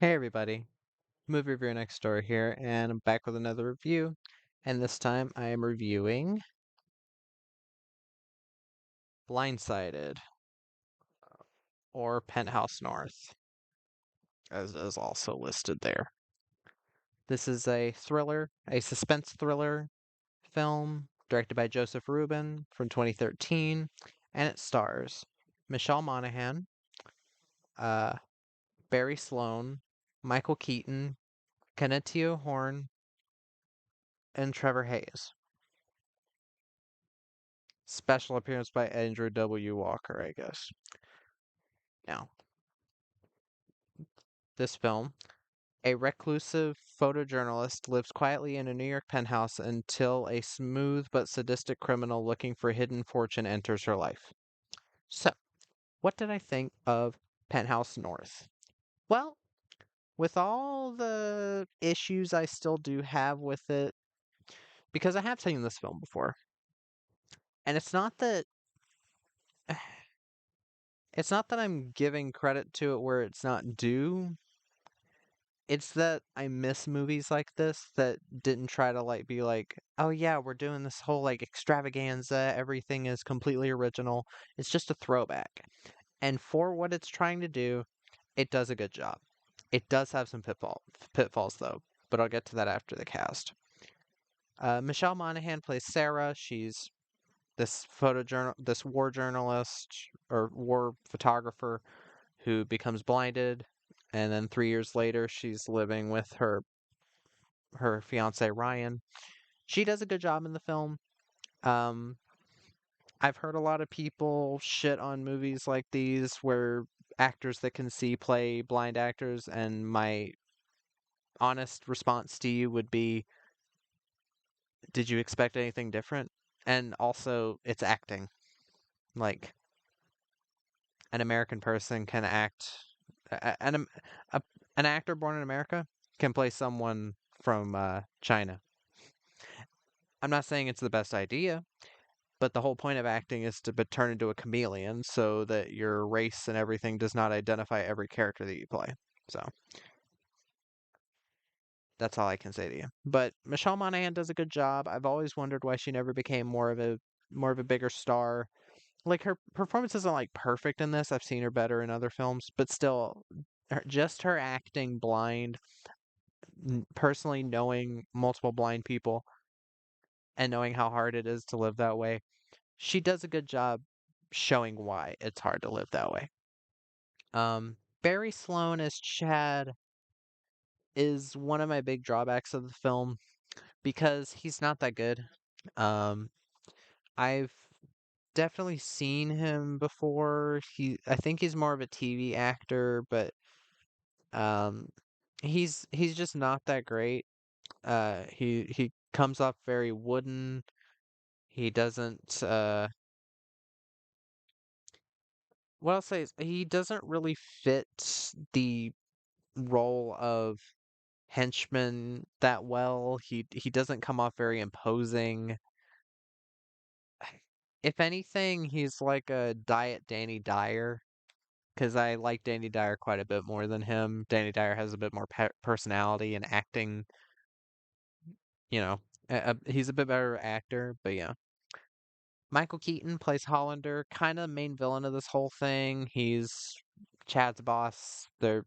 Hey everybody, movie reviewer next door here, and I'm back with another review. And this time I am reviewing Blindsided or Penthouse North, as is also listed there. This is a thriller, a suspense thriller film directed by Joseph Rubin from 2013, and it stars Michelle Monaghan, uh, Barry Sloane, Michael Keaton, Kenneth Horn, and Trevor Hayes. Special appearance by Andrew W. Walker, I guess. Now, this film, a reclusive photojournalist lives quietly in a New York penthouse until a smooth but sadistic criminal looking for hidden fortune enters her life. So, what did I think of Penthouse North? Well, with all the issues I still do have with it, because I have seen this film before, and it's not that I'm giving credit to it where it's not due. It's that I miss movies like this that didn't try to be like, oh yeah, we're doing this whole like extravaganza, everything is completely original. It's just a throwback. And for what it's trying to do, it does a good job. It does have some pitfalls though, but I'll get to that after the cast. Michelle Monaghan plays Sarah. She's this war journalist or war photographer who becomes blinded, and then 3 years later, she's living with her fiance Ryan. She does a good job in the film. Um, I've heard a lot of people shit on movies like these where actors that can see play blind actors, and my honest response to you would be, did you expect anything different? And also, it's acting. Like an American person can act, a, an actor born in America can play someone from China. I'm not saying it's the best idea, but the whole point of acting is to turn into a chameleon so that your race and everything does not identify every character that you play. So that's all I can say to you. But Michelle Monaghan does a good job. I've always wondered why she never became more of a bigger star. Like her performance isn't like perfect in this. I've seen her better in other films, but still, just her acting blind, personally knowing multiple blind people and knowing how hard it is to live that way, she does a good job showing why it's hard to live that way. Barry Sloane as Chad is one of my big drawbacks of the film because he's not that good. Um, I've definitely seen him before. I think he's more of a TV actor, but um, he's just not that great. He comes off very wooden. He doesn't. What I'll say is he doesn't really fit the role of henchman that well. He doesn't come off very imposing. If anything, he's like a diet Danny Dyer because I like Danny Dyer quite a bit more than him. Danny Dyer has a bit more personality and acting. You know, he's a bit better actor, but yeah. Michael Keaton plays Hollander, kind of main villain of this whole thing. He's Chad's boss. They're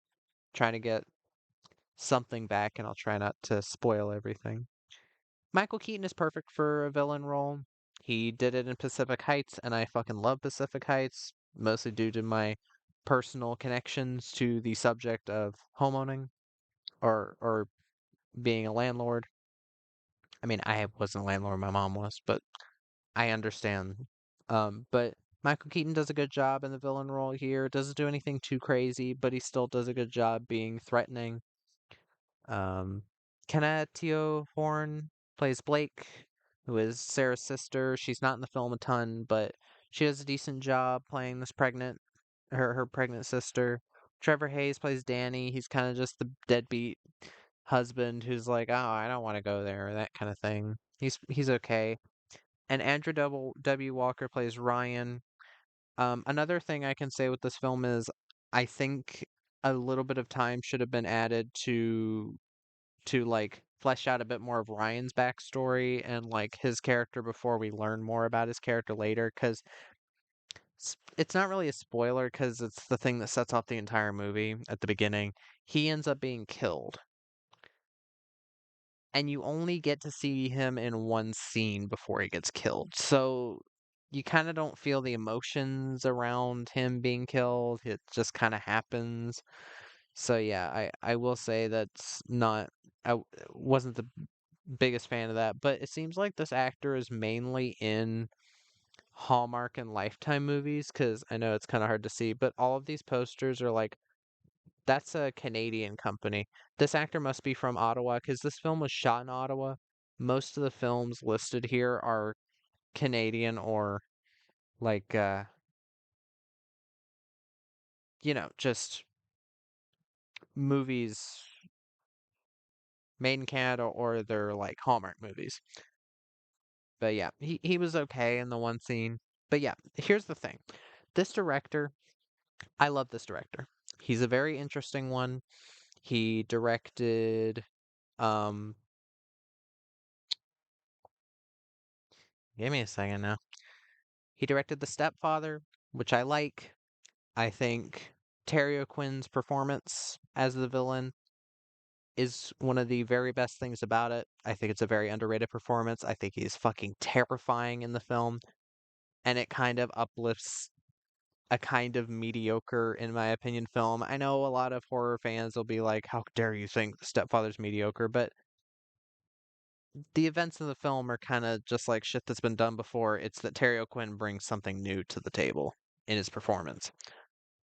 trying to get something back, and I'll try not to spoil everything. Michael Keaton is perfect for a villain role. He did it in Pacific Heights, and I fucking love Pacific Heights, mostly due to my personal connections to the subject of homeowning or being a landlord. I mean, I wasn't a landlord, my mom was, but I understand. But Michael Keaton does a good job in the villain role here. Doesn't do anything too crazy, but he still does a good job being threatening. Um, Kenna Horn plays Blake, who is Sarah's sister. She's not in the film a ton, but she does a decent job playing this her pregnant sister. Trevor Hayes plays Danny. He's kind of just the deadbeat husband who's like, oh, I don't want to go there, that kind of thing. He's okay. And Andrew W. Walker plays Ryan. Another thing I can say with this film is I think a little bit of time should have been added to like flesh out a bit more of Ryan's backstory and like his character before we learn more about his character later, because it's not really a spoiler because it's the thing that sets off the entire movie at the beginning. He ends up being killed, and you only get to see him in one scene before he gets killed. So you kind of don't feel the emotions around him being killed. It just kind of happens. So yeah, I will say that's not wasn't the biggest fan of that, but it seems like this actor is mainly in Hallmark and Lifetime movies because I know it's kind of hard to see, but all of these posters are like, that's a Canadian company. This actor must be from Ottawa because this film was shot in Ottawa. Most of the films listed here are Canadian or like, just movies made in Canada or they're like Hallmark movies. But yeah, he was okay in the one scene. But yeah, here's the thing. This director, I love this director. He's a very interesting one. He directed um give me a second now. He directed The Stepfather, which I like. I think Terry O'Quinn's performance as the villain is one of the very best things about it. I think it's a very underrated performance. I think he's fucking terrifying in the film, and it kind of uplifts a kind of mediocre, in my opinion, film. I know a lot of horror fans will be like, "How dare you think The Stepfather's mediocre?" But the events in the film are kind of just like shit that's been done before. It's that Terry O'Quinn brings something new to the table in his performance.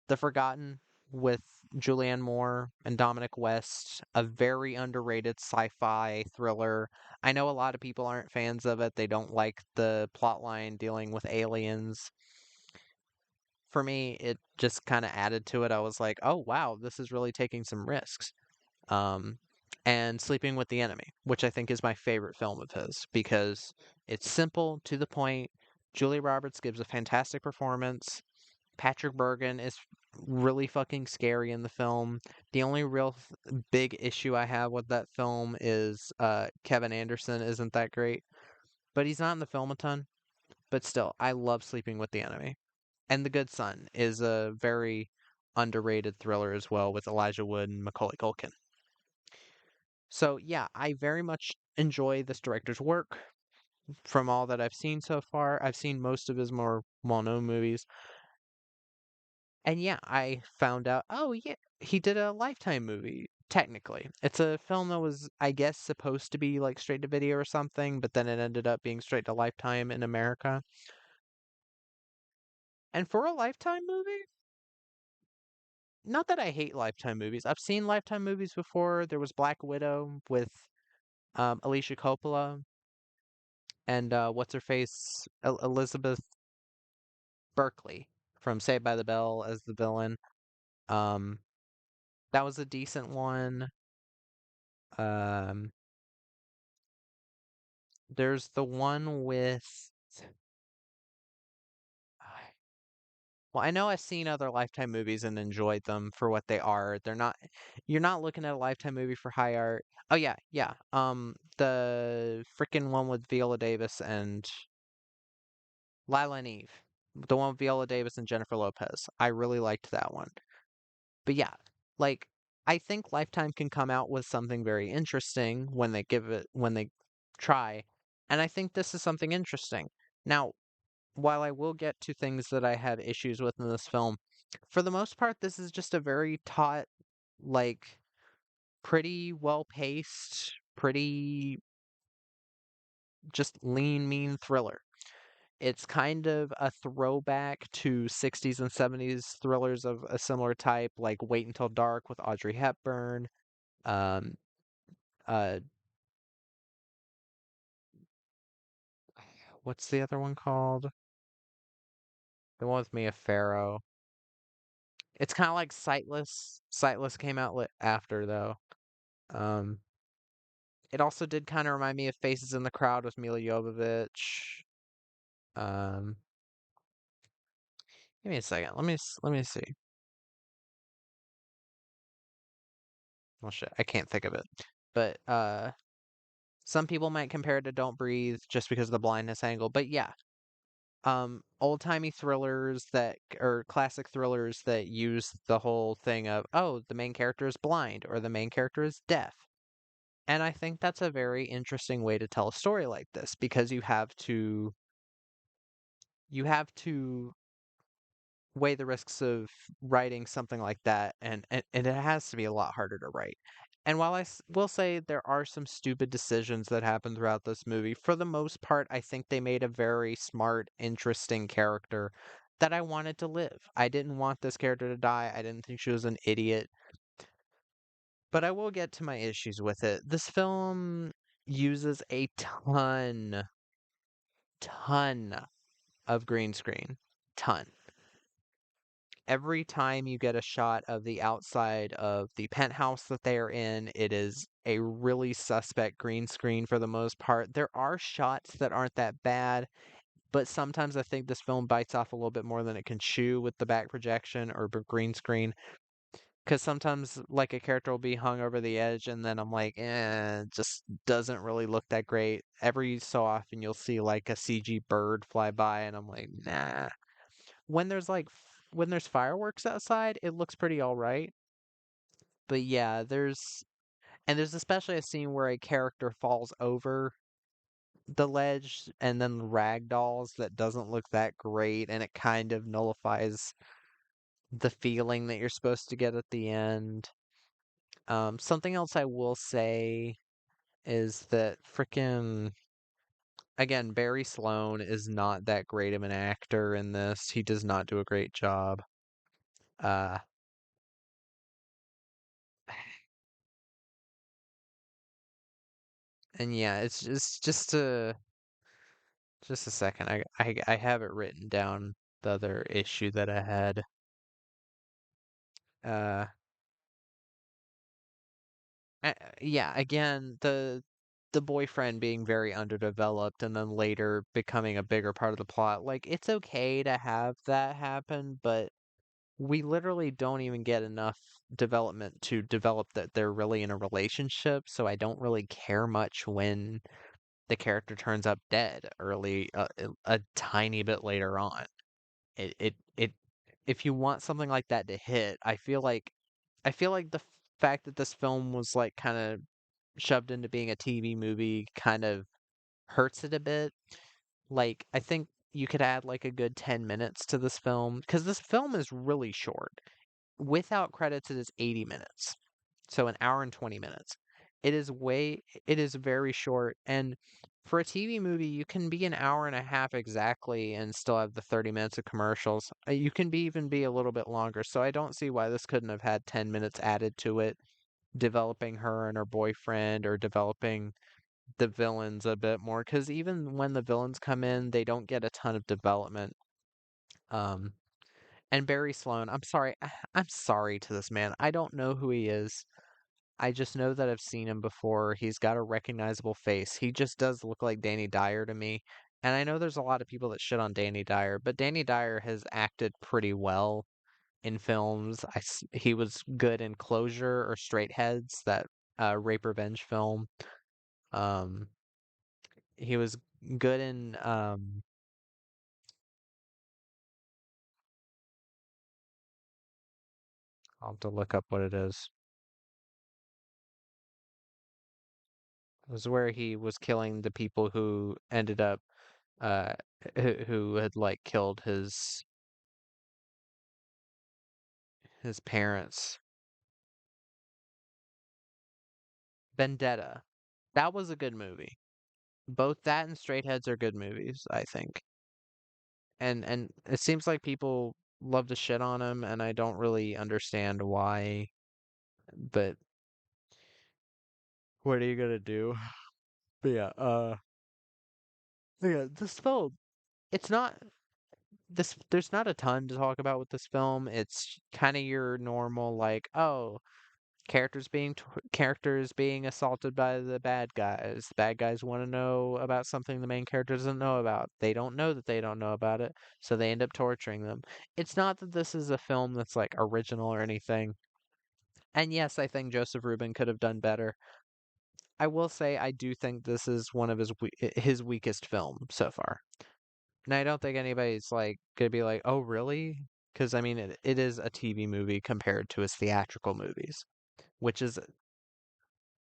The Forgotten with Julianne Moore and Dominic West, a very underrated sci-fi thriller. I know a lot of people aren't fans of it. They don't like the plot line dealing with aliens. For me, it just kind of added to it. I was like, "Oh wow, this is really taking some risks." Um, and Sleeping with the Enemy, which I think is my favorite film of his because it's simple, to the point. Julia Roberts gives a fantastic performance. Patrick Bergin is really fucking scary in the film. The only real big issue I have with that film is Kevin Anderson isn't that great, but he's not in the film a ton. But still, I love Sleeping with the Enemy. And The Good Son is a very underrated thriller as well with Elijah Wood and Macaulay Culkin. So yeah, I very much enjoy this director's work from all that I've seen so far. I've seen most of his more well-known movies. And yeah, I found out, oh yeah, he did a Lifetime movie, technically. It's a film that was, I guess, supposed to be like straight to video or something, but then it ended up being straight to Lifetime in America. And for a Lifetime movie, not that I hate Lifetime movies. I've seen Lifetime movies before. There was Black Widow with Alicia Coppola and what's her face, Elizabeth Berkley from Saved by the Bell as the villain. Um, that was a decent one. Um, there's the one with. Well, I know I've seen other Lifetime movies and enjoyed them for what they are. They're not. You're not looking at a Lifetime movie for high art. Oh yeah, yeah. The freaking one with Viola Davis and Lila and Eve, the one with Viola Davis and Jennifer Lopez. I really liked that one. But yeah, like I think Lifetime can come out with something very interesting when they try. And I think this is something interesting. Now, while I will get to things that I had issues with in this film, for the most part this is just a very taut, like pretty well paced, pretty just lean mean thriller. It's kind of a throwback to 60s and 70s thrillers of a similar type, like Wait Until Dark with Audrey Hepburn. Um, uh, what's the other one called? The one with Mia Farrow. It's kind of like Sightless. Sightless came out after though. Um, it also did kind of remind me of Faces in the Crowd with Mila Jovovich. Um, give me a second. Let me see. well, shit, I can't think of it. But some people might compare it to Don't Breathe just because of the blindness angle. But yeah, old-timey thrillers that or classic thrillers that use the whole thing of, oh, the main character is blind or the main character is deaf. And I think that's a very interesting way to tell a story like this because you have to weigh the risks of writing something like that, and it has to be a lot harder to write. And while will say there are some stupid decisions that happen throughout this movie, for the most part, I think they made a very smart, interesting character that I wanted to live. I didn't want this character to die. I didn't think she was an idiot. But I will get to my issues with it. This film uses a ton of green screen. Ton. Every time you get a shot of the outside of the penthouse that they are in, it is a really suspect green screen for the most part. There are shots that aren't that bad, but sometimes I think this film bites off a little bit more than it can chew with the back projection or green screen. Because sometimes, like, a character will be hung over the edge, and then I'm like, it just doesn't really look that great. Every so often, you'll see, like, a CG bird fly by, and I'm like, nah. When there's when there's fireworks outside, it looks pretty all right. But yeah, there's especially a scene where a character falls over the ledge and then ragdolls that doesn't look that great, and it kind of nullifies the feeling that you're supposed to get at the end. Something else I will say is that frickin' again, Barry Sloane is not that great of an actor in this. He does not do a great job. Uh, and yeah, it's just a second. I have it written down the other issue that I had. Uh, yeah, again, the boyfriend being very underdeveloped and then later becoming a bigger part of the plot. Like it's okay to have that happen, but we literally don't even get enough development to develop that they're really in a relationship, so I don't really care much when the character turns up dead early a tiny bit later on. It if you want something like that to hit, I feel like the fact that this film was like kind of shoved into being a TV movie kind of hurts it a bit. Like I think you could add like a good 10 minutes to this film because this film is really short. Without credits, it is 80 minutes. So an hour and 20 minutes. It is very short. And for a TV movie, you can be an hour and a half exactly and still have the 30 minutes of commercials. You can even be a little bit longer. So I don't see why this couldn't have had 10 minutes added to it, developing her and her boyfriend or developing the villains a bit more. Because even when the villains come in, they don't get a ton of development. Um, and Barry Sloane, I'm sorry. I'm sorry to this man. I don't know who he is. I just know that I've seen him before. He's got a recognizable face. He just does look like Danny Dyer to me. And I know there's a lot of people that shit on Danny Dyer, but Danny Dyer has acted pretty well in films. He was good in Closure or Straight Heads, that rape revenge film. Um, he was good in I'll have to look up what it is. It was where he was killing the people who ended up uh who had like killed his parents. Vendetta. That was a good movie. Both that and Straight Heads are good movies, I think. And it seems like people love to shit on him, and I don't really understand why. But what are you gonna do? But yeah, this film. It's not this. There's not a ton to talk about with this film. It's kind of your normal like, oh, characters being assaulted by the bad guys. The bad guys want to know about something the main character doesn't know about. They don't know that they don't know about it, so they end up torturing them. It's not that this is a film that's like original or anything. And yes, I think Joseph Rubin could have done better. I will say I do think this is one of his weakest film so far. And I don't think anybody's like gonna be like, "Oh, really?" Because I mean, it is a TV movie compared to his theatrical movies, which is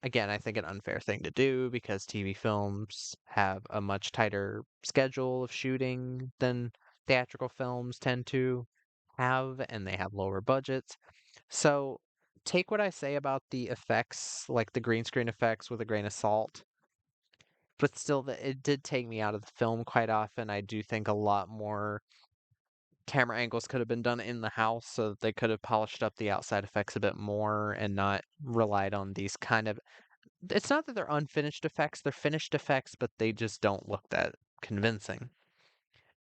again, I think an unfair thing to do because TV films have a much tighter schedule of shooting than theatrical films tend to have, and they have lower budgets. So take what I say about the effects, like the green screen effects, with a grain of salt. But still, it did take me out of the film quite often. I do think a lot more camera angles could have been done in the house so that they could have polished up the outside effects a bit more and not relied on these kind of it's not that they're unfinished effects, they're finished effects, but they just don't look that convincing.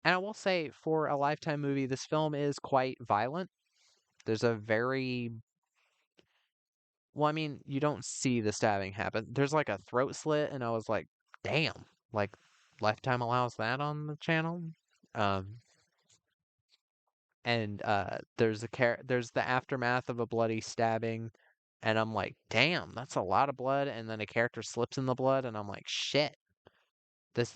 And I will say, for a Lifetime movie, this film is quite violent. There's a very well, I mean, you don't see the stabbing happen. There's like a throat slit, and I was like, damn, like Lifetime allows that on the channel. Um, and there's the aftermath of a bloody stabbing, and I'm like, damn, that's a lot of blood. And then a character slips in the blood, and I'm like, shit, this,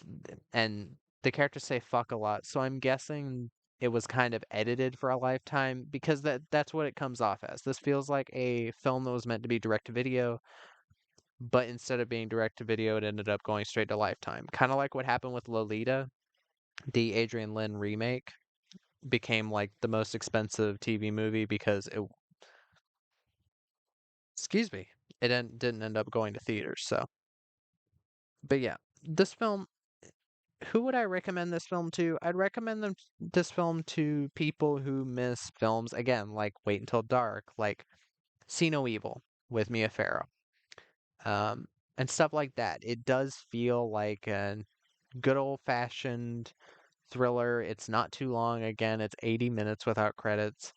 and the characters say fuck a lot. So I'm guessing it was kind of edited for a Lifetime because that's what it comes off as. This feels like a film that was meant to be direct to video, but instead of being direct to video, it ended up going straight to Lifetime. Kind of like what happened with Lolita, the Adrian Lin remake became like the most expensive TV movie because excuse me, didn't end up going to theaters. So, but yeah, this film. Who would I recommend this film to? I'd recommend this film to people who miss films again, like Wait Until Dark, like See No Evil with Mia Farrow, um, and stuff like that. It does feel like a good old fashioned thriller. It's not too long. Again, it's 80 minutes without credits,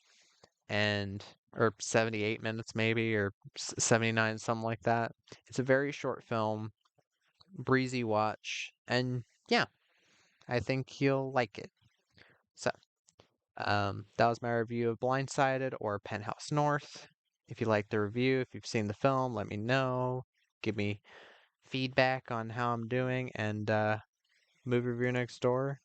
and or 78 minutes maybe, or 79, something like that. It's a very short film, breezy watch, and yeah, I think you'll like it. So, that was my review of Blindsided or Penthouse North. If you liked the review, if you've seen the film, let me know. Give me feedback on how I'm doing, and movie review next door.